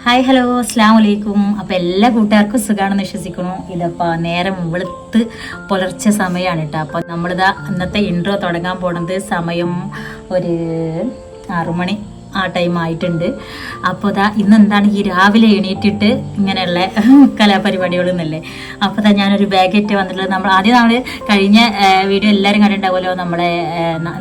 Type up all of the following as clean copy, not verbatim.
Hi hello അസ്സാം വലൈക്കും. അപ്പോൾ എല്ലാ കൂട്ടുകാർക്കും സുഖമാണെന്ന് വിശ്വസിക്കുന്നു. ഇതിപ്പോൾ നേരം വെളുത്ത് പുലർച്ചെ സമയമാണ് കേട്ടോ. അപ്പോൾ നമ്മളിതാ ഇന്നത്തെ ഇൻട്രോ തുടങ്ങാൻ പോണത് സമയം ഒരു 6 മണി ആ ടൈം ആയിട്ടുണ്ട്. അപ്പോൾ ഇതാ ഇന്നെന്താണ് ഈ രാവിലെ എണീറ്റിട്ട് ഇങ്ങനെയുള്ള കലാപരിപാടികളെന്നല്ലേ. അപ്പോൾ ഇതാ ഞാനൊരു ബാഗേറ്റ് വന്നിട്ടുള്ളത്. നമ്മൾ കഴിഞ്ഞ വീഡിയോ എല്ലാവരും കണ്ടിട്ടുണ്ടാവുമല്ലോ, നമ്മളെ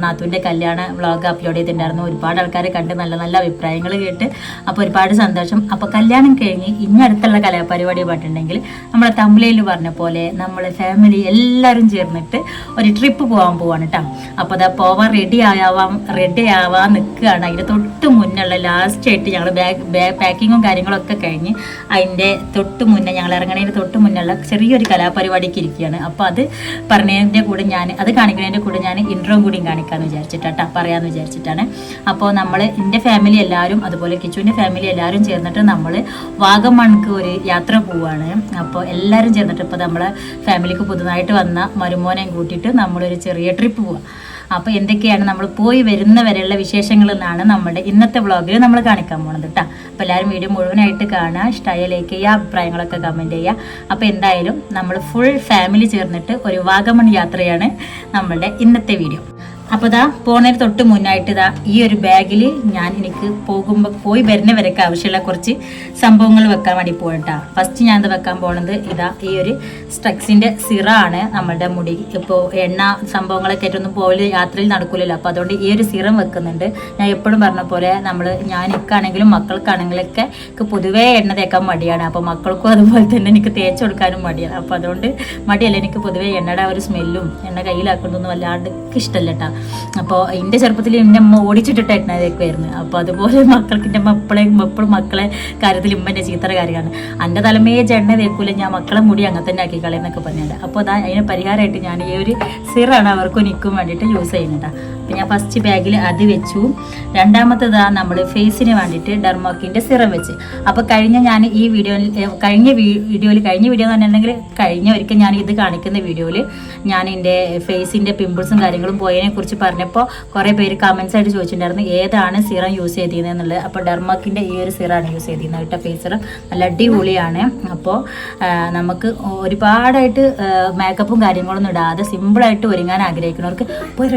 നാത്തൂൻ്റെ കല്യാണ വ്ളോഗ് അപ്ലോഡ് ചെയ്തിട്ടുണ്ടായിരുന്നു. ഒരുപാട് ആൾക്കാർ കണ്ട് നല്ല നല്ല അഭിപ്രായങ്ങൾ കേട്ട് അപ്പോൾ ഒരുപാട് സന്തോഷം. അപ്പോൾ കല്യാണം കഴിഞ്ഞ് ഇനി അടുത്തുള്ള കലാപരിപാടി പറഞ്ഞിട്ടുണ്ടെങ്കിൽ നമ്മളെ തമിഴിൽ പറഞ്ഞ പോലെ നമ്മളെ ഫാമിലി എല്ലാവരും ചേർന്നിട്ട് ഒരു ട്രിപ്പ് പോവാണ് കേട്ടോ. അപ്പോൾ അതാ പോവാൻ റെഡി ആവാൻ നിൽക്കുകയാണ്. അതിൻ്റെ തൊട്ട് മുന്നുള്ള ലാസ്റ്റ് ആയിട്ട് ഞങ്ങൾ ബാഗ് പാക്കിങ്ങും കാര്യങ്ങളൊക്കെ കഴിഞ്ഞ് അതിൻ്റെ തൊട്ട് മുന്നേ ഞങ്ങൾ ഇറങ്ങണതിൻ്റെ തൊട്ട് മുന്നുള്ള ചെറിയൊരു കലാപരിപാടിക്ക് ഇരിക്കുകയാണ്. അപ്പോൾ അത് പറഞ്ഞതിൻ്റെ കൂടെ അത് കാണിക്കുന്നതിൻ്റെ കൂടെ ഞാൻ ഇൻട്രോ കൂടിയും കാണിക്കാമെന്ന് വിചാരിച്ചിട്ടാട്ടോ, പറയാമെന്ന് വിചാരിച്ചിട്ടാണ്. അപ്പോൾ നമ്മൾ എൻ്റെ ഫാമിലി എല്ലാവരും അതുപോലെ കിച്ചുവിൻ്റെ ഫാമിലി എല്ലാവരും ചേർന്നിട്ട് നമ്മൾ വാഗമൺക്ക് ഒരു യാത്ര പോവുകയാണ്. അപ്പോൾ എല്ലാവരും ചേർന്നിട്ട് ഇപ്പോൾ നമ്മളെ ഫാമിലിക്ക് പുതുതായിട്ട് വന്ന മരുമോനെയും കൂട്ടിയിട്ട് നമ്മളൊരു ചെറിയ ട്രിപ്പ് പോവാം. അപ്പോൾ എന്തൊക്കെയാണ് നമ്മൾ പോയി വരുന്നവരെയുള്ള വിശേഷങ്ങൾ എന്നാണ് നമ്മുടെ ഇന്നത്തെ വ്ളോഗിൽ നമ്മൾ കാണിക്കാൻ പോണത് കേട്ടോ. അപ്പോൾ എല്ലാവരും വീഡിയോ മുഴുവനായിട്ട് കാണുക, ഇഷ്ടമായ ലൈക്ക് ചെയ്യുക, അഭിപ്രായങ്ങളൊക്കെ കമൻറ്റ് ചെയ്യുക. അപ്പോൾ എന്തായാലും നമ്മൾ ഫുൾ ഫാമിലി ചേർന്നിട്ട് ഒരു വാഗമൺ യാത്രയാണ് നമ്മളുടെ ഇന്നത്തെ വീഡിയോ. അപ്പോൾ ഇതാ പോണതിന് തൊട്ട് മുന്നായിട്ട് ഇതാ ഈ ഒരു ബാഗിൽ എനിക്ക് പോയി വരുന്നവരൊക്കെ ആവശ്യമുള്ള കുറച്ച് സംഭവങ്ങൾ വെക്കാൻ വേണ്ടി പോകട്ടാ. ഫസ്റ്റ് ഞാൻ ഇത് വെക്കാൻ പോണത് ഇതാ ഈ ഒരു സ്ട്രക്സിൻ്റെ സിറ ആണ്. നമ്മളുടെ മുടി ഇപ്പോൾ എണ്ണ സംഭവങ്ങളൊക്കെ ആയിട്ടൊന്നും പോയി യാത്രയിൽ നടക്കില്ലല്ലോ. അപ്പോൾ അതുകൊണ്ട് ഈ ഒരു സിറം വെക്കുന്നുണ്ട്. ഞാൻ എപ്പോഴും പറഞ്ഞ പോലെ എനിക്കാണെങ്കിലും മക്കൾക്കാണെങ്കിലൊക്കെ പൊതുവേ എണ്ണ തേക്കാൻ മടിയാണ്. അപ്പോൾ മക്കൾക്കും അതുപോലെ തന്നെ എനിക്ക് തേച്ച് കൊടുക്കാനും മടിയാണ്. അപ്പോൾ അതുകൊണ്ട് മടിയല്ല, എനിക്ക് പൊതുവേ എണ്ണയുടെ ഒരു സ്മെല്ലും എണ്ണ കയ്യിലാക്കുന്നതൊന്നും വല്ലാണ്ട് ഇഷ്ടമല്ല കേട്ടോ. അപ്പോൾ എൻ്റെ ചെറുപ്പത്തിൽ എൻ്റെ അമ്മ ഓടിച്ചിട്ടിട്ട് എണ്ണതേക്കുമായിരുന്നു. അപ്പോൾ അതുപോലെ മക്കൾക്ക് എൻ്റെ എപ്പോഴും മക്കളെ കാര്യത്തിൽ ഇമ്മൻ്റെ ചീത്തറ കാര്യമാണ്. എൻ്റെ തലമേജ് എണ്ണ തേക്കൂല, ഞാൻ മക്കളെ മുടി അങ്ങനെ തന്നെ ആക്കി കളയെന്നൊക്കെ പറഞ്ഞിട്ട്. അപ്പോൾ അതിന് പരിഹാരമായിട്ട് ഞാൻ ഈ ഒരു സിറാണ് അവർക്കും എനിക്കും വേണ്ടിയിട്ട് യൂസ് ചെയ്യുന്നുണ്ട്. അപ്പോൾ ഞാൻ ഫസ്റ്റ് ബാഗിൽ അത് വെച്ചു. രണ്ടാമത്തേതാ നമ്മൾ ഫേസിന് വേണ്ടിയിട്ട് ഡെർമോക്കിൻ്റെ സിറം വെച്ച്. അപ്പോൾ കഴിഞ്ഞ വീഡിയോ എന്ന് പറഞ്ഞിട്ടുണ്ടെങ്കിൽ കഴിഞ്ഞ ഒരിക്കൽ ഞാൻ ഇത് കാണിക്കുന്ന വീഡിയോയിൽ ഞാൻ എൻ്റെ ഫേസിൻ്റെ പിമ്പിൾസും കാര്യങ്ങളും പോയതിനെ കുറിച്ച് പറഞ്ഞപ്പോൾ കുറേ പേര് കമൻസ് ആയിട്ട് ചോദിച്ചിട്ടുണ്ടായിരുന്നു ഏതാണ് സിറം യൂസ് ചെയ്തിരുന്നത്. അപ്പോൾ ഡെർമോക്കിൻ്റെ ഈ ഒരു സിറാണ് യൂസ് ചെയ്തിരുന്നത് കേട്ടോ. ഫേസ് സിറം നല്ല അടിപൊളിയാണ്. അപ്പോൾ നമുക്ക് ഒരുപാടായിട്ട് മേക്കപ്പും കാര്യങ്ങളൊന്നും ഇടാതെ സിമ്പിളായിട്ട് ഒരുങ്ങാൻ ആഗ്രഹിക്കുന്നവർക്ക് പോയി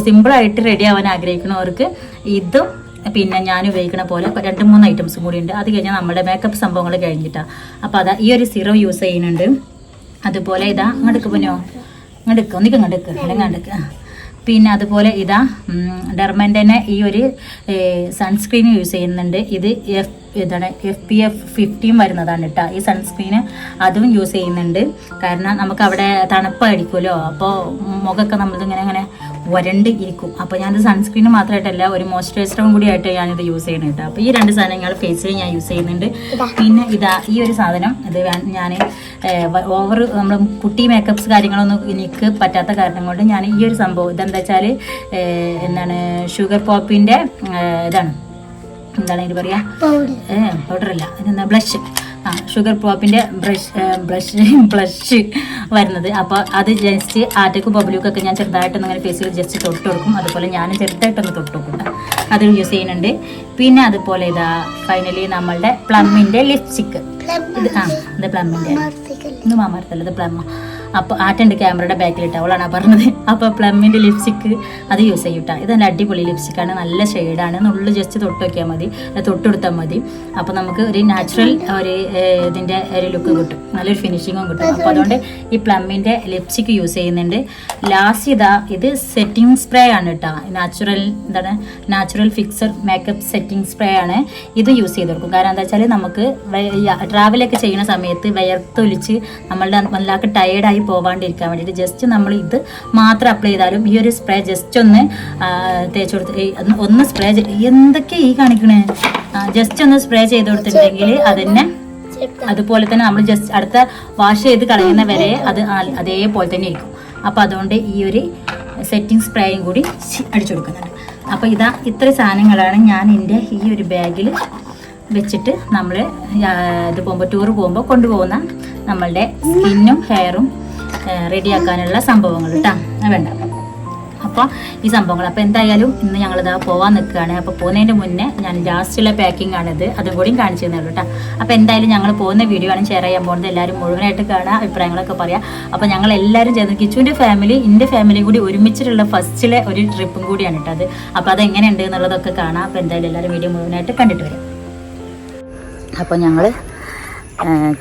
സിമ്പിളായിട്ട് റെഡി ആവാൻ ആഗ്രഹിക്കുന്നവർക്ക് ഇതും പിന്നെ ഞാൻ ഉപയോഗിക്കണ പോലെ 2-3 ഐറ്റംസും കൂടി ഉണ്ട്. അത് കഴിഞ്ഞാൽ നമ്മുടെ മേക്കപ്പ് സംഭവങ്ങൾ കഴിഞ്ഞിട്ടാണ്. അപ്പോൾ അതാ ഈ ഒരു സിറം യൂസ് ചെയ്യുന്നുണ്ട്. അതുപോലെ ഇതാ ഇങ്ങോട്ട് പിന്നെ അതുപോലെ ഇതാ ഡെർമൻ്റെ ഈ ഒരു സൺസ്ക്രീൻ യൂസ് ചെയ്യുന്നുണ്ട്. ഇത് FPF 15 വരുന്നതാണ് കേട്ടോ ഈ സൺസ്ക്രീന്. അതും യൂസ് ചെയ്യുന്നുണ്ട്. കാരണം നമുക്ക് അവിടെ തണുപ്പായിരിക്കുമല്ലോ, അപ്പോൾ മുഖമൊക്കെ നമ്മളിങ്ങനെ വരണ്ട് ഇരിക്കും. അപ്പോൾ ഞാനിത് സൺസ്ക്രീന് മാത്രമായിട്ടല്ല ഒരു മോയ്സ്ചറൈസറും കൂടി ആയിട്ട് ഞാനിത് യൂസ് ചെയ്യുന്നുണ്ട് കേട്ടോ. അപ്പോൾ ഈ 2 സാധനങ്ങൾ ഫേസിൽ ഞാൻ യൂസ് ചെയ്യുന്നുണ്ട്. പിന്നെ ഇതാ ഈ ഒരു സാധനം ഇത് ഞാൻ നമ്മൾ കുട്ടി മേക്കപ്സ് കാര്യങ്ങളൊന്നും എനിക്ക് പറ്റാത്ത കാരണം കൊണ്ട് ഞാൻ ഈ ഒരു സംഭവം ഇതെന്താ വെച്ചാൽ ഷുഗർ പോപ്പിൻ്റെ എന്താണ് ഇതിന് പറയുക, പൗഡറല്ല, ഇതെന്താ ബ്ലഷ്. ഷുഗർ പോപ്പിൻ്റെ ബ്ലഷ് വരുന്നത്. അപ്പോൾ അത് ജസ്റ്റ് ആറ്റക്കും ബബ്ലുക്കൊക്കെ ഞാൻ ചെറുതായിട്ടൊന്ന് അങ്ങനെ ഫേസിൽ ജസ്റ്റ് തൊട്ട് കൊടുക്കും. അതുപോലെ ഞാനും ചെറുതായിട്ടൊന്ന് തൊട്ട് കൊടുക്കും. അത് യൂസ് ചെയ്യുന്നുണ്ട്. പിന്നെ അതുപോലെ ഇതാ ഫൈനലി നമ്മളുടെ പ്ലമ്മിൻ്റെ ലിപ്സ്റ്റിക്ക്. ഇത് പ്ലമ്മിൻ്റെ ഇത് മാമരത്തല്ല, ഇത് പ്ലമ്മ. അപ്പോൾ ആറ്റൻ്റെ ക്യാമറയുടെ ബാക്കിലിട്ട് അവളാണ് പറഞ്ഞത്. അപ്പോൾ പ്ലമ്മിൻ്റെ ലിപ്സ്റ്റിക്ക് അത് യൂസ് ചെയ്യൂട്ടാ. ഇത് നല്ല അടിപൊളി ലിപ്സ്റ്റിക്കാണ്, നല്ല ഷെയ്ഡാണ്. നുള്ളിൽ ജസ്റ്റ് തൊട്ടുകൊടുത്താൽ മതി. അപ്പോൾ നമുക്ക് ഒരു നാച്ചുറൽ ഇതിൻ്റെ ഒരു ലുക്ക് കിട്ടും, നല്ലൊരു ഫിനിഷിങ്ങും കിട്ടും. അപ്പോൾ അതുകൊണ്ട് ഈ പ്ലമ്മിൻ്റെ ലിപ്സ്റ്റിക്ക് യൂസ് ചെയ്യുന്നുണ്ട്. ലാസ്റ്റ് ഇത് സെറ്റിംഗ് സ്പ്രേ ആണ് കേട്ടോ. Natural fixer makeup setting spray ആണ്. ഇത് യൂസ് ചെയ്ത് കൊടുക്കും. കാരണം എന്താ വെച്ചാൽ നമുക്ക് ട്രാവലൊക്കെ ചെയ്യുന്ന സമയത്ത് വിയർത്തൊലിച്ച് നമ്മളുടെ വല്ലാക്ക് ടയേർഡായി പോകാണ്ടിരിക്കാൻ വേണ്ടിയിട്ട് ജസ്റ്റ് നമ്മൾ ഇത് മാത്രം അപ്ലൈ ചെയ്താലും ഈ ഒരു സ്പ്രേ ജസ്റ്റ് ഒന്ന് തേച്ച് കൊടുത്ത് ഒന്ന് സ്പ്രേ എന്തൊക്കെ ഈ കാണിക്കണേ ജസ്റ്റ് ഒന്ന് സ്പ്രേ ചെയ്ത് കൊടുത്തിട്ടുണ്ടെങ്കിൽ അതിനെ അതുപോലെ തന്നെ നമ്മൾ ജസ്റ്റ് അടുത്ത വാഷ് ചെയ്ത് കളയുന്ന വരെ അതേപോലെ തന്നെ ഇരിക്കും. അപ്പോൾ അതുകൊണ്ട് ഈ ഒരു സെറ്റിംഗ് സ്പ്രേയും കൂടി അടിച്ചു കൊടുക്കുന്നുണ്ട്. അപ്പോൾ ഇത്ര സാധനങ്ങളാണ് ഞാൻ എൻ്റെ ഈ ഒരു ബാഗിൽ വെച്ചിട്ട് നമ്മൾ ടൂർ പോകുമ്പോൾ കൊണ്ടുപോകുന്ന നമ്മളുടെ സ്കിന്നും ഹെയറും റെഡിയാക്കാനുള്ള സംഭവങ്ങൾ കേട്ടോ. വേണ്ട അപ്പോൾ ഈ സംഭവങ്ങൾ. അപ്പോൾ എന്തായാലും ഇന്ന് ഞങ്ങളിതാ പോകാൻ നിൽക്കുകയാണ്. അപ്പോൾ പോകുന്നതിൻ്റെ മുന്നേ ഞാൻ ലാസ്റ്റുള്ള പാക്കിംഗ് ആണിത്, അതും കൂടിയും കാണിച്ചു തന്നുള്ളൂ കേട്ടോ. അപ്പോൾ എന്തായാലും ഞങ്ങൾ പോകുന്ന വീഡിയോ ആണ് ഷെയർ ചെയ്യാൻ പോകുന്നത്. എല്ലാവരും മുഴുവനായിട്ട് കാണുക, അഭിപ്രായങ്ങളൊക്കെ പറയാം. അപ്പോൾ ഞങ്ങൾ എല്ലാവരും ചേർന്ന് കിച്ചുവിൻ്റെ ഫാമിലി എൻ്റെ ഫാമിലി കൂടി ഒരുമിച്ചിട്ടുള്ള ഫസ്റ്റിലെ ഒരു ട്രിപ്പും കൂടിയാണ് കേട്ടോ അത്. അപ്പോൾ അതെങ്ങനെയുണ്ട് എന്നുള്ളതൊക്കെ കാണാം. അപ്പോൾ എന്തായാലും എല്ലാവരും വീഡിയോ മുഴുവനായിട്ട് കണ്ടിട്ട് വരാം. അപ്പോൾ ഞങ്ങൾ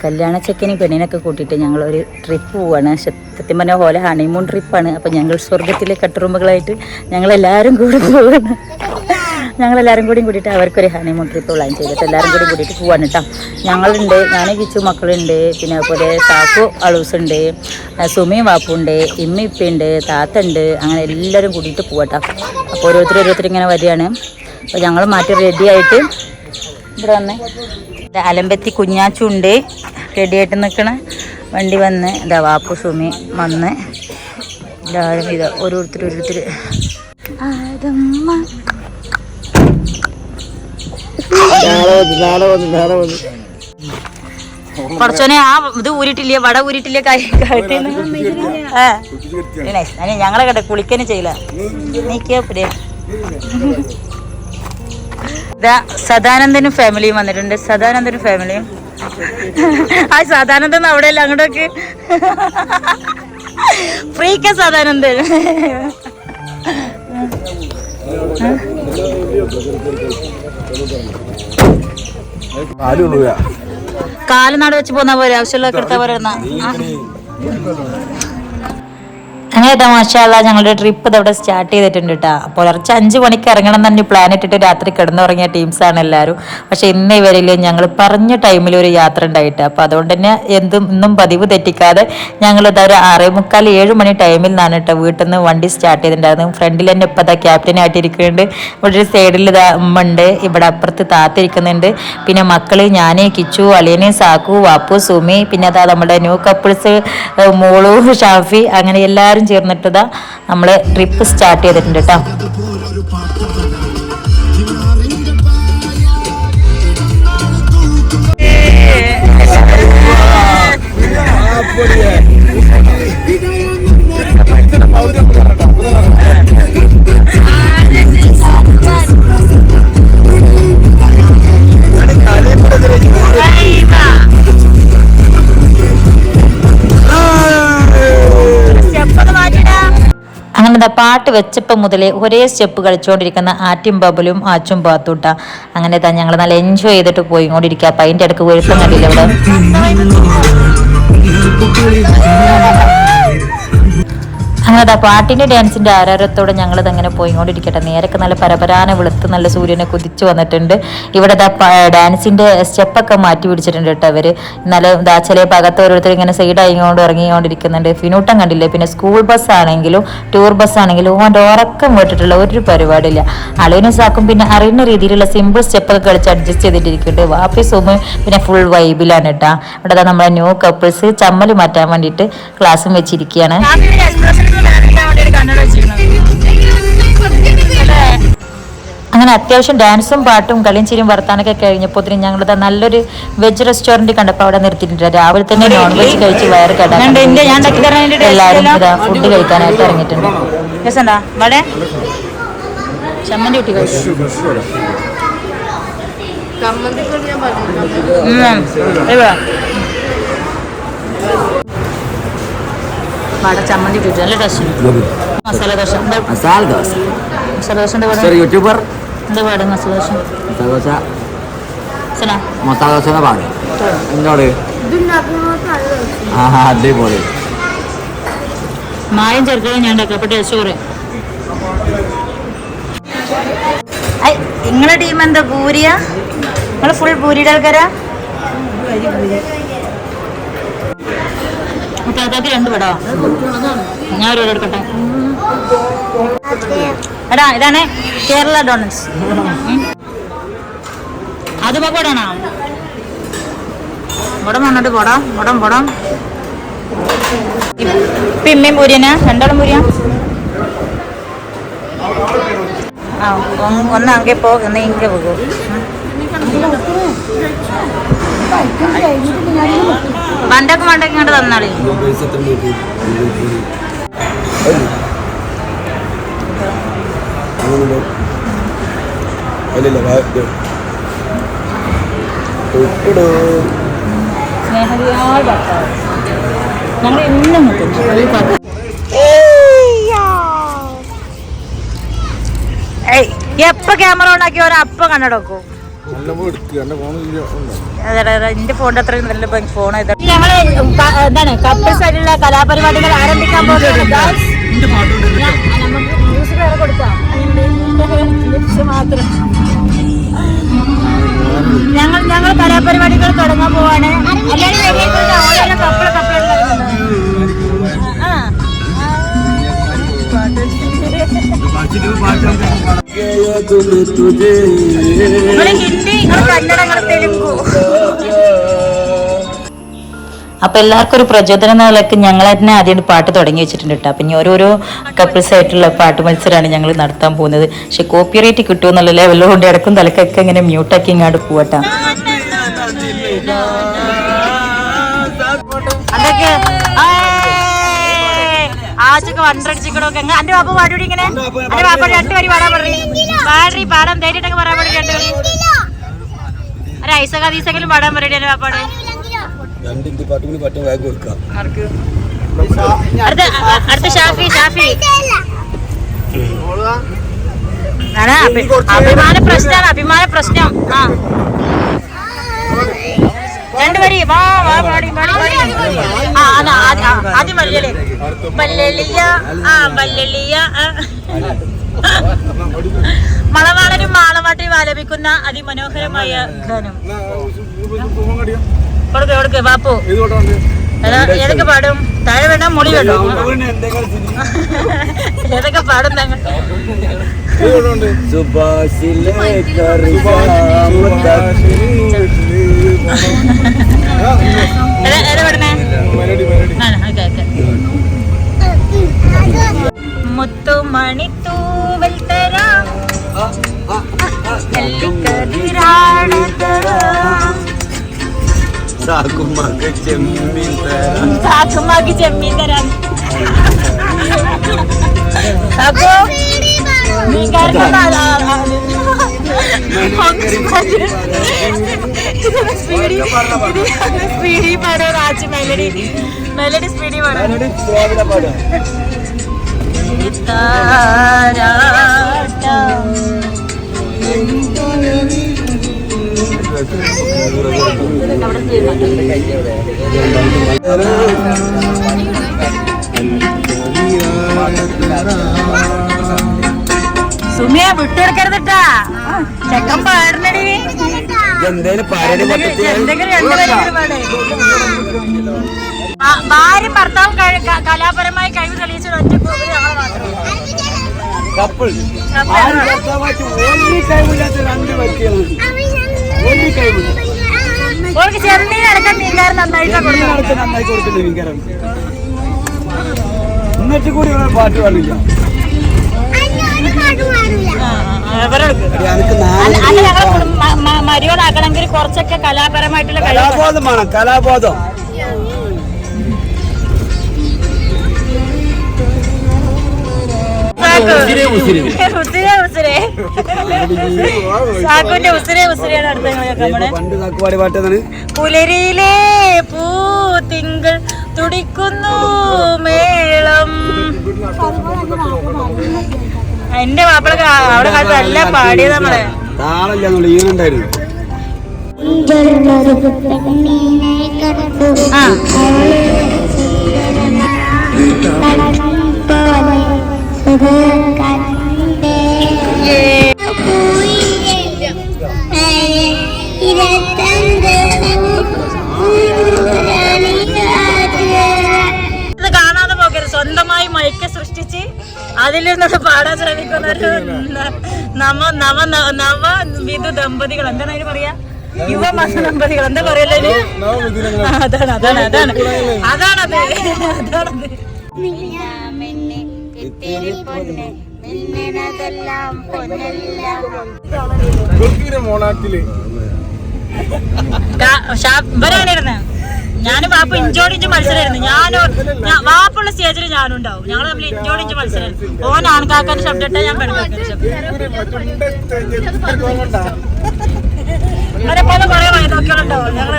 കല്യാണ ചെക്കനും പെണ്ണിനൊക്കെ കൂട്ടിയിട്ട് ഞങ്ങളൊരു ട്രിപ്പ് പോവുകയാണ്. സത്യം പറഞ്ഞ പോലെ ഹണിമൂൺ ട്രിപ്പാണ്. അപ്പോൾ ഞങ്ങൾ സ്വർഗത്തിലെ കട്ടുറുമ്പുകളായിട്ട് ഞങ്ങളെല്ലാവരും കൂടെ പോവുകയാണ്. ഞങ്ങളെല്ലാവരും കൂടി കൂടിയിട്ട് അവർക്കൊരു ഹണിമൂൺ ട്രിപ്പ് പ്ലാൻ ചെയ്തിട്ട് എല്ലാവരും കൂടി കൂടിയിട്ട് പോവാണ് കേട്ടോ. ഞങ്ങളുണ്ട്, ഞാൻ കിച്ചു മക്കളുണ്ട്, പിന്നെ അതുപോലെ സാക്കു അളൂസുണ്ട്, സുമിയും വാപ്പുണ്ട്, ഇമ്മി ഇപ്പയുണ്ട്, താത്തുണ്ട്, അങ്ങനെ എല്ലാവരും കൂടിയിട്ട് പോവാട്ടോ. അപ്പോൾ ഓരോരുത്തർ ഇങ്ങനെ വരികയാണ്. അപ്പോൾ ഞങ്ങൾ മാറ്റി റെഡിയായിട്ട് ഇവിടെ വന്ന് അലമ്പത്തി കുഞ്ഞാച്ചുണ്ട് റെഡിയായിട്ട് നിൽക്കണ വണ്ടി വന്ന് ഇതാ വാപ്പു സുമി വന്ന് എല്ലാവരും ഇത് ഓരോരുത്തർ കുറച്ചോനെ ആ ഇത് ഊരിട്ടില്ലേ, വട ഊരിട്ടില്ലേ ഞങ്ങളെ കേട്ടെ കുളിക്കാനും ചെയ്യില്ല. നീക്കിയാ സദാനന്ദനും ഫാമിലിയും വന്നിട്ടുണ്ട്. സദാനന്ദനും ഫാമിലിയും ആ സദാനന്ദൻ അവിടെയല്ല, അങ്ങോട്ടൊക്കെ ഫ്രീക്ക സദാനന്ദൻ. കാലനാട് വെച്ച് പോന്ന പോലെ ആവശ്യമുള്ള എടുത്താ പോലെ അങ്ങനെ മാഷാള്ള ഞങ്ങളുടെ ട്രിപ്പ് ഇതവിടെ സ്റ്റാർട്ട് ചെയ്തിട്ടുണ്ട് കേട്ടോ. പുലർച്ചെ 5 മണിക്ക് ഇറങ്ങണം എന്ന് തന്നെ പ്ലാൻ ഇട്ടിട്ട് രാത്രി കിടന്നുറങ്ങിയ ടീംസാണ് എല്ലാവരും. പക്ഷെ ഇന്ന് ഇവരിൽ ഞങ്ങൾ പറഞ്ഞ ടൈമിൽ ഒരു യാത്ര ഉണ്ടായിട്ട്, അപ്പോൾ അതുകൊണ്ട് തന്നെ ഇന്നും പതിവ് തെറ്റിക്കാതെ ഞങ്ങളിത് ഒരു 6:45 7 മണി ടൈമിൽ നിന്നാണ് കേട്ടോ വീട്ടിൽ നിന്ന് വണ്ടി സ്റ്റാർട്ട് ചെയ്തിട്ടുണ്ടായിരുന്നു. ഫ്രണ്ടിൽ തന്നെ ഇപ്പോൾ ഇതാ ക്യാപ്റ്റനായിട്ടിരിക്കുന്നുണ്ട്. ഇവിടെ ഒരു സൈഡിൽ ഇതാ ഉമ്മ ഉണ്ട്, ഇവിടെ അപ്പുറത്ത് താത്തിരിക്കുന്നുണ്ട്, പിന്നെ മക്കള് ഞാൻ, കിച്ചു, അളിയന്, സാക്കു, വാപ്പു, സുമി, പിന്നെ അതാ നമ്മുടെ ന്യൂ കപ്പിൾസ് മോളു, ഷാഫി, അങ്ങനെ എല്ലാവരും ചേർന്നിട്ടതാ നമ്മള് ട്രിപ്പ് സ്റ്റാർട്ട് ചെയ്തിട്ടുണ്ട് കേട്ടോ. അങ്ങനെ പാട്ട് വെച്ചപ്പോൾ മുതലേ ഒരേ സ്റ്റെപ്പ് കളിച്ചുകൊണ്ടിരിക്കുന്ന ആറ്റും ബബലും ആച്ചും പാത്തൂട്ട. അങ്ങനെ തന്നെ ഞങ്ങൾ നല്ല എൻജോയ് ചെയ്തിട്ട് പോയിക്കൊണ്ടിരിക്കുക. അപ്പം അതിൻ്റെ ഇടയ്ക്ക് വെളുപ്പം കണ്ടില്ല ഇവിടെ. അങ്ങനെ പാട്ടിൻ്റെ ഡാൻസിൻ്റെ ആരാരത്തോടെ ഞങ്ങളിതങ്ങനെ പോയിക്കൊണ്ടിരിക്കട്ടെ. നേരൊക്കെ നല്ല പരപരാനെ വെളുത്ത് നല്ല സൂര്യനെ കുതിച്ച് വന്നിട്ടുണ്ട്. ഇവിടെ ഡാൻസിൻ്റെ സ്റ്റെപ്പൊക്കെ മാറ്റി പിടിച്ചിട്ടുണ്ട് കേട്ടോ അവർ. എന്നാലും ചില ഭാഗത്ത് ഓരോരുത്തർ ഇങ്ങനെ സൈഡായിക്കൊണ്ട് ഇറങ്ങിക്കൊണ്ടിരിക്കുന്നുണ്ട്. ഫിനൂട്ടം കണ്ടില്ലേ. പിന്നെ സ്കൂൾ ബസ്സാണെങ്കിലും ടൂർ ബസ്സാണെങ്കിലും ഓൻ്റെ ഉറക്കം വിട്ടിട്ടുള്ള ഒരു പരിപാടിയില്ല. അളിയനും സാക്കും പിന്നെ അറിയുന്ന രീതിയിലുള്ള സിമ്പിൾ സ്റ്റെപ്പൊക്കെ കളിച്ച് അഡ്ജസ്റ്റ് ചെയ്തിട്ടിരിക്കുന്നുണ്ട്. വാപ്പി സുമ പിന്നെ ഫുൾ വൈബിലാണ് കേട്ടോ. ഇവിടെ നമ്മളെ ന്യൂ കപ്പിൾസ് ചമ്മൽ മാറ്റാൻ വേണ്ടിയിട്ട് ക്ലാസ്സും വെച്ചിരിക്കുകയാണ്. അങ്ങനെ അത്യാവശ്യം ഡാൻസും പാട്ടും കളിയും ചിരിയും വർത്താനൊക്കെ കഴിഞ്ഞപ്പോൾ ഞങ്ങളിത് നല്ലൊരു വെജ് റെസ്റ്റോറൻറ്റ് കണ്ടപ്പോൾ അവിടെ നിർത്തിയിട്ടുണ്ട്. രാവിലെ തന്നെ നോൺ വെജ് കഴിച്ച് വയറ് കേടാൻ എല്ലാവരും ഇതാ ഫുഡ് കഴിക്കാനായിട്ട് ഇറങ്ങിയിട്ടുണ്ട്. രസമുണ്ടാ വടെ ചമ്മന്തി കുട്ടി കഴിച്ചു. വട ചമ്മന്തി ഇട്ടിട്ട് നല്ല ടേസ്റ്റ്. മസാല ദോശ മസാല ദോശ യൂട്യൂബർ എന്താ പാട്? മസാല ദോശ മസാല ദോശ പാട് എന്നോട് അതേപോലെ മായം ചേർക്കാൻ ഞാൻ ഉണ്ടാക്കാം. അപ്പോൾ ടേസ്റ്റ് കുറേ. നിങ്ങളെ ടീം എന്താ പൂരിയാ? നിങ്ങൾ ഫുൾ പൂരിയുടെ ആൾക്കാരാ? താത്താക്ക് 2 പടോ. ഞാൻ ഒരു എടുക്കട്ടെ. എടാ ഇതാണ് കേരള ഡോണറ്റ്സ്. അത് പക്കോടാണോ? പടം വന്നിട്ട് പടം പടം പടം പിമ്മയും പൂരിയനാ? 2 പൂരിയാ? ആ ഒന്ന് അങ്ങേ പോ, ഒന്ന് ഇங்கே പോകും. വണ്ടൊക്കെ വണ്ടൊക്കെ ഇങ്ങോട്ട് തന്നാളി. സ്നേഹതിയായ ഭർത്താവ് ഞങ്ങൾ എന്നും കിട്ടും. എപ്പോ ക്യാമറ ഓണാക്കി ഒരപ്പം കണ്ണടക്കും. എന്റെ ഫോണിന്റെ അത്രയും നല്ല ഫോൺ. ഞങ്ങള് എന്താണ് കപ്പിൾസ് ആയിട്ടുള്ള കലാപരിപാടികൾ ആരംഭിക്കാൻ പോകുന്നത്. മ്യൂസിക് വേറെ കൊടുക്കാം മാത്രം. ഞങ്ങൾ കലാപരിപാടികൾ തുടങ്ങാൻ പോവാണ്. എല്ലാവരും കപ്പിൾ ഹിന്ദി കന്നഡ തെലുങ്കു. അപ്പൊ എല്ലാവർക്കും ഒരു പ്രചോദനം എന്ന നിലയ്ക്ക് ഞങ്ങൾ തന്നെ ആദ്യം പാട്ട് തുടങ്ങി വെച്ചിട്ടുണ്ട് കേട്ടോ. അപ്പൊ ഇനി ഓരോരോ കപ്പിൾസ് ആയിട്ടുള്ള പാട്ട് മത്സരമാണ് ഞങ്ങൾ നടത്താൻ പോകുന്നത്. പക്ഷെ കോപ്പിറൈറ്റ് കിട്ടുമെന്നുള്ള ലെവലിൽ കൊണ്ട് ഇടക്കും തലക്കൊക്കെ ഇങ്ങനെ മ്യൂട്ടാക്കി ഇങ്ങോട്ട് പോവട്ടാ. അതൊക്കെ ആച്ചൊക്കെ വണ്ടടിച്ചിക്കണൊക്കെ എന്റെ പാപ്പ പാടി ഇങ്ങനെ എന്റെ പാപ്പ 2 വരി പാടാൻ പാടി പാടാൻ ധൈര്യമായിട്ടൊക്കെ പറയാൻ പാടി 2 വരി. ഒരു ഐസകീസെങ്കിലും പാടാൻ പറയട്ടെ എന്റെ പാപ്പാട്. അടുത്ത ഷാഫി അഭിമാന പ്രശ്നം. ആ 2 വരി വാ പാടി ആദ്യം വല്യല്ലേ വല്ലിയ മണവാളനും മാളവാട്ടിയും ആലപിക്കുന്ന അതിമനോഹരമായ ഗാനം. കൊടുക്ക് ബാപ്പു ഏതൊക്കെ പാടും? താഴെ വേണ്ട മൊളി കേട്ടോ. ഏതൊക്കെ പാടും ഞങ്ങൾ? ഏതാ പാടുന്നേ? മുത്തുമണിത്തൂവൽ തരാം സാക്കുമാക്ക് ചെമ്മീൻ തരാം. സ്പീഡി പാടോ രാജ് മെലഡി സ്പീഡി പാടോ. സുമിയെ വിട്ടെടുക്കരുതട്ടാ. ചെക്കൻ പാടണടി. ഭാര്യയും ഭർത്താവും കലാപരമായ കഴിവ് തെളിയിച്ച ഒറ്റ ഞങ്ങൾ മാത്രം. ചെമ്മീൻ അടക്കം മീൻകാരൻ നന്നായി കൊടുക്കില്ല. എന്നിട്ട് കൂടി പാട്ട് പാടില്ല. മരിയോടാക്കണമെങ്കിൽ കുറച്ചൊക്കെ കലാപരമായിട്ടുള്ള കലാബോധം വേണം. കലാബോധം പുലരിയിലെ പൂത്തിങ്കൾ തുടിക്കുന്നു മേളം. എന്റെ മാപ്പിളക്ക് അവിടെ കാലത്ത് എല്ലാം പാടിയത് നമ്മളെ താളല്ല ഈനുണ്ടായിരുന്നു. കാണാതെ പോകരുത്. സ്വന്തമായി മൈക്ക് സൃഷ്ടിച്ച് അതിൽ നിന്നൊക്കെ പാടാൻ ശ്രമിക്കുന്ന ഒരു നവ വിധു ദമ്പതികൾ. എന്താണ് അതിന് പറയാ? യുവമത ദമ്പതികൾ എന്താ പറയല്ലേ? അതാണത്. ഇവരാണിരുന്നത് ഞാനും വാപ്പ ഇഞ്ചോടിഞ്ച് മത്സരമായിരുന്നു. വാപ്പുള്ള സ്റ്റേജിൽ ഞാനും ഉണ്ടാവും. ഞങ്ങൾ തമ്മിൽ ഇഞ്ചോടിഞ്ച് മത്സരമായിരുന്നു. ഓൻ ആൺകാക്കാന്റെ ശബ്ദം ഇട്ടാ ഞാൻ പെൺകാക്കാന്റെ ശബ്ദം. അങ്ങനെ പോലെ കുറെ വൈദ്യോക്കളുണ്ടാവും. ഞങ്ങൾ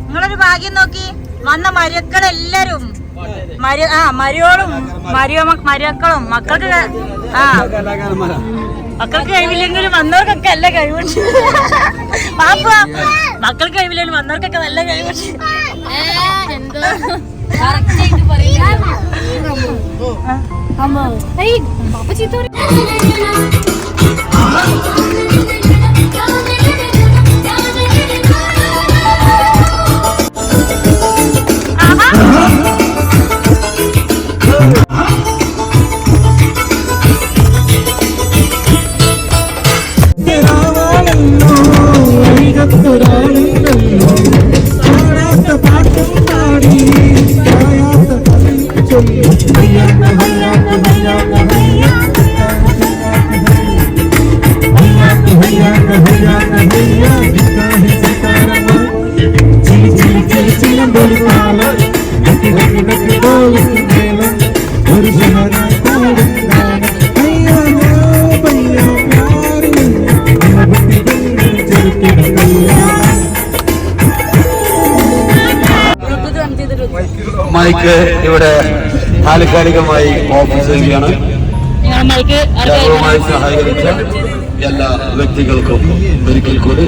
നിങ്ങളൊരു ഭാഗ്യം നോക്കി വന്ന മരുക്കളെല്ലാരും മരുമക്കളും മക്കൾക്ക് മക്കൾക്ക് കഴിവില്ലെങ്കിലും വന്നവർക്കൊക്കെ നല്ല കഴിവുണ്ട്. പാപ്പ മക്കൾക്ക് കഴിവില്ലെങ്കിലും വന്നവർക്കൊക്കെ നല്ല കഴിവുണ്ട്. മൈക്ക് ഇവിടെ താൽക്കാലികമായി ഓഫ് ചെയ്യുകയാണ്. ജാഗ്രതമായി സഹായിച്ച എല്ലാ വ്യക്തികൾക്കും ഒരിക്കൽ കൂടി